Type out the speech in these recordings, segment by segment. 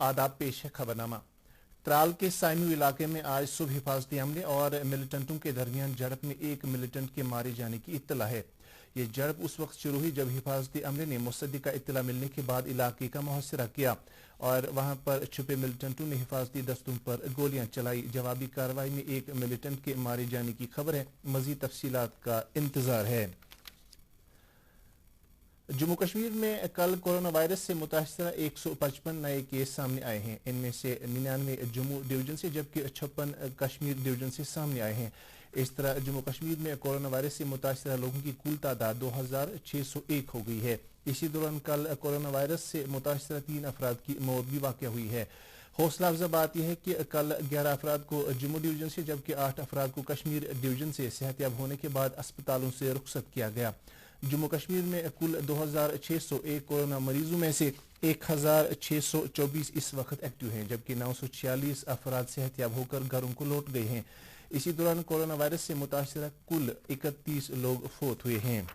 आदाब पेश है खबरनामा। त्राल के साइमू इलाके में आज सुबह हिफाजती अमले और मिलिटेंटों के दरमियान झड़प में एक मिलिटेंट के मारे जाने की इत्तला है। ये झड़प उस वक्त शुरू हुई जब हिफाजती अमले ने मुसद्दिका इत्तला मिलने के बाद इलाके का मुहसरा किया और वहां पर छुपे मिलिटेंटों ने हिफाजती दस्तों पर गोलियां चलाई। जवाबी कार्रवाई में एक मिलिटेंट के मारे जाने की खबर है। मजीद तफसीलात का इंतजार है। जम्मू कश्मीर में कल कोरोना वायरस से मुतासरा 155 नए केस सामने आए हैं। इनमें से 99 जम्मू डिवीजन से जबकि 56 कश्मीर डिवीजन से सामने आए हैं। इस तरह जम्मू कश्मीर में कोरोना वायरस से मुतासरा लोगों की कुल तादाद 2601 हो गई है। इसी दौरान कल कोरोना वायरस से मुतासरा 3 अफराद की मौत भी वाक़या हुई है। हौसला अफजा बात यह है कि कल 11 अफराद को जम्मू डिवीजन से जबकि 8 अफराद को कश्मीर डिवीजन से सेहतयाब होने के बाद अस्पतालों से रुखसत किया गया। जम्मू कश्मीर में कुल 2601 कोरोना मरीजों में से 1624 इस वक्त एक्टिव हैं जबकि 946 अफराद सेहतयाब होकर घरों को लौट गए हैं। इसी दौरान कोरोना वायरस से मुतासरा कुल 31 लोग फौत हुए हैं।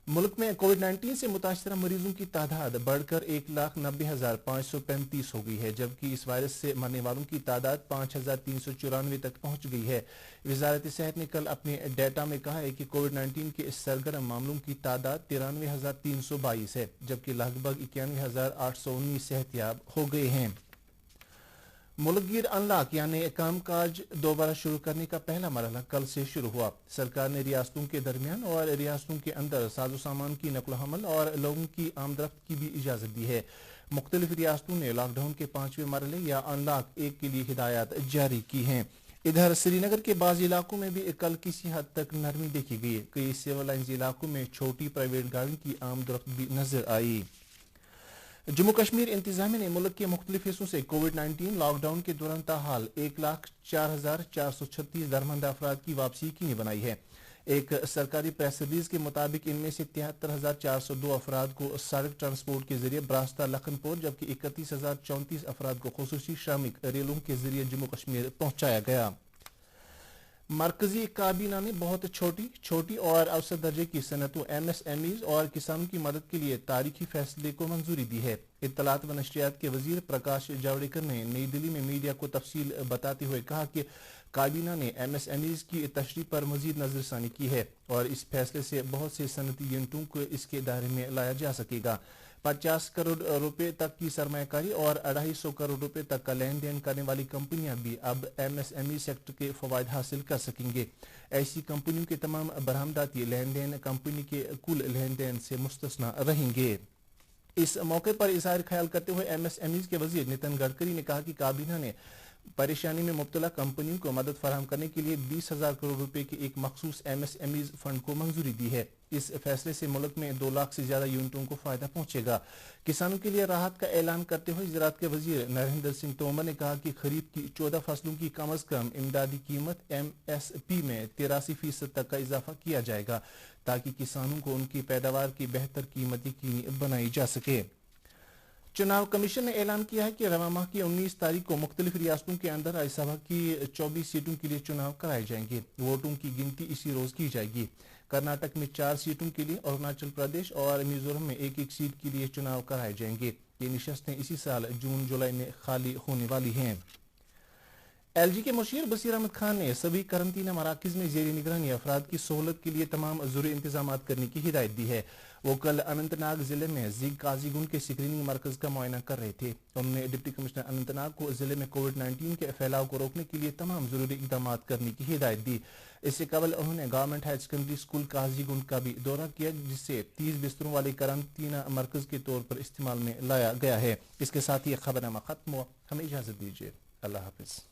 मुल्क में कोविड-19 से मुतासरा मरीजों की तादाद बढ़कर 1,90,535 हो गई है जबकि इस वायरस से मरने वालों की तादाद 5,394 तक पहुंच गई है। वजारत सेहत ने कल अपने डेटा में कहा है कि कोविड-19 के सरगर्म मामलों की तादाद 93,322 है जबकि लगभग 91,819 सेहतयाब हो गए हैं। मुल्कगीर अनलॉक यानी कामकाज दोबारा शुरू करने का पहला मरहला कल से शुरू हुआ। सरकार ने रियासतों के दरमियान और रियासतों के अंदर साजो सामान की नकल हमल और लोगों की आमदरफ्त की भी इजाजत दी है। मुख्तलिफ रियासतों ने लॉकडाउन के 5वें मरहले या अनलॉक 1 के लिए हिदायत जारी की हैं। इधर श्रीनगर के बाज़ इलाकों में भी कल किसी हद तक नरमी देखी गई। कई सिविल लाइन्स इलाकों में छोटी प्राइवेट गाड़ियों की आमदरफ्त भी नजर आई। जम्मू कश्मीर इंतजामिया ने मुल्क के मुख्तलिफ हिस्सों से कोविड-19 लॉकडाउन के दौरान ताहाल 1,04,436 दरमंद अफराद की वापसी यकीनी बनाई है। एक सरकारी प्रेस रिलीज के मुताबिक इनमें से 73,402 अफराद को सड़क ट्रांसपोर्ट के जरिए ब्रास्ता लखनपुर जबकि 31,034 अफराद को खुसूसी श्रमिक रेलों के जरिए जम्मू कश्मीर पहुंचाया गया। मरकजी काबीना ने बहुत छोटी और औसत दर्जे की सनतों MSMEs और किसानों की मदद के लिए तारीखी फैसले को मंजूरी दी है। इत्तलात व नशरियात के वजीर प्रकाश जावड़ेकर ने नई दिल्ली में मीडिया को तफसील बताते हुए कहा कि काबीना ने MSMEs की तशरीह पर मजीद नजरसानी की है और इस फैसले से बहुत से सनती यूनिटों को इसके दायरे में लाया जा सकेगा। 50 करोड़ रुपए तक की सरमायाकारी और 250 करोड़ रुपए तक का लेन देन करने वाली कंपनियां भी अब MSME सेक्टर के फवायद हासिल कर सकेंगे। ऐसी कंपनियों के तमाम बरामदाती लेन देन कंपनी के कुल लेन देन से मुस्तस्ना रहेंगे। इस मौके पर इजहार ख्याल करते हुए MSMEs के वजीर नितिन गडकरी ने कहा कि काबीना ने परेशानी में मुब्तला कंपनियों को मदद फराहम करने के लिए 20,000 करोड़ रुपए के एक मखसूस MSMEs फंड को मंजूरी दी है। इस फैसले से मुल्क में 2 लाख से ज्यादा यूनिटों को फायदा पहुंचेगा। किसानों के लिए राहत का ऐलान करते हुए ज़राअत के वजीर नरेंद्र सिंह तोमर ने कहा कि खरीफ की 14 फसलों की कम अज कम इमदादी कीमत MSP में 83% तक का इजाफा किया जाएगा ताकि किसानों को उनकी पैदावार की बेहतर कीमत यकीनी बनाई जा सके। चुनाव कमीशन ने ऐलान किया है कि रवा माह की 19 तारीख को मुख्तलिफ रियासतों के अंदर राज्यसभा की 24 सीटों के लिए चुनाव कराए जाएंगे। वोटों की गिनती इसी रोज की जाएगी। कर्नाटक में 4 सीटों के लिए, अरुणाचल प्रदेश और मिजोरम में 1-1 सीट के लिए चुनाव कराए जाएंगे। ये निशस्तें इसी साल जून जुलाई में खाली होने वाली हैं। LG के मुशीर बसीर अहमद खान ने सभी करंतना मराकज में जेर निगरानी अफराद की सहूलत के लिए तमाम जरूरी इंतजाम करने की हिदायत दी है। वो कल अनंतनाग जिले में जिग काजीगुंड के स्क्रीनिंग मरकज का मुआयना कर रहे थे। उन्होंने डिप्टी कमिश्नर अनंतनाग को जिले में कोविड-19 के फैलाव को रोकने के लिए तमाम जरूरी इकदाम करने की हिदायत दी। इससे कबल उन्होंने government higher secondary school Qazigund का भी दौरा किया जिसे 30 बिस्तरों वाले करंतना मरकज के तौर पर इस्तेमाल में लाया गया है। इसके साथ ही खबरनामा खत्म हुआ। हमें इजाजत दीजिए। अल्लाह हाफिज।